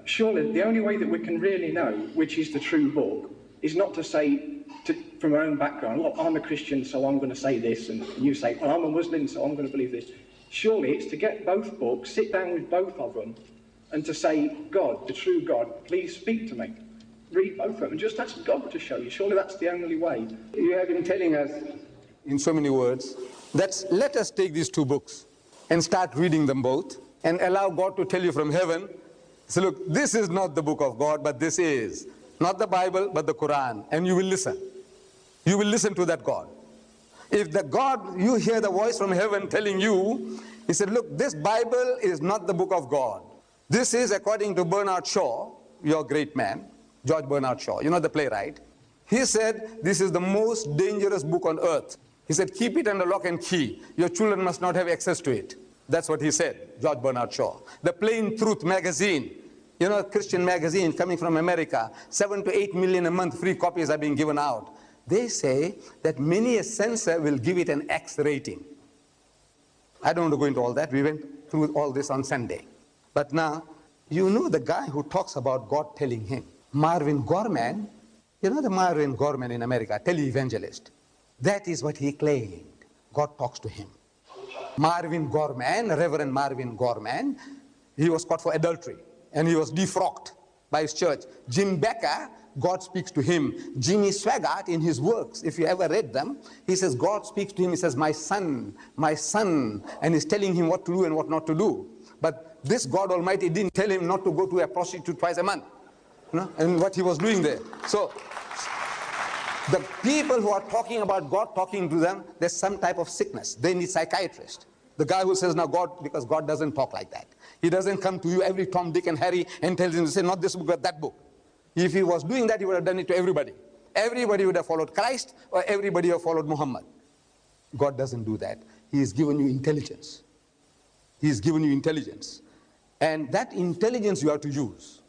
surely the only way that we can really know which is the true book is not to say from our own background, look, I'm a Christian, so I'm going to say this, and you say, well, I'm a Muslim, so I'm going to believe this. Surely it's to get both books, sit down with both of them, and to say, God, the true God, please speak to me. Read both of them and just ask God to show you. Surely that's the only way. You have been telling us in so many words that let us take these two books and start reading them both and allow God to tell you from heaven, so look, this is not the book of God, but this is not the Bible, but the Quran, and you will listen. You will listen to that God. If the God, you hear the voice from heaven telling you, he said, look, this Bible is not the book of God. This is, according to Bernard Shaw, your great man, George Bernard Shaw, you know, the playwright. He said, this is the most dangerous book on earth. He said, keep it under lock and key. Your children must not have access to it. That's what he said, George Bernard Shaw. The Plain Truth magazine, you know, a Christian magazine coming from America, 7 to 8 million a month, free copies are being given out. They say that many a censor will give it an X rating. I don't want to go into all that. We went through all this on Sunday. But now, you know the guy who talks about God telling him. Marvin Gorman, you know the Marvin Gorman in America, televangelist. That is what he claimed. God talks to him. Marvin Gorman, Reverend Marvin Gorman, he was caught for adultery and he was defrocked by his church. Jim Becker, God speaks to him. Jimmy Swaggart in his works, if you ever read them, he says God speaks to him, he says, my son, and he's telling him what to do and what not to do. But this God Almighty didn't tell him not to go to a prostitute twice a month, you know, and what he was doing there. So the people who are talking about God talking to them, there's some type of sickness. They need psychiatrist. The guy who says, now God, because God doesn't talk like that. He doesn't come to you every Tom, Dick, and Harry and tells him to say, not this book, but that book. If he was doing that, he would have done it to everybody. Everybody would have followed Christ, or everybody would have followed Muhammad. God doesn't do that. He has given you intelligence. He has given you intelligence. And that intelligence you have to use.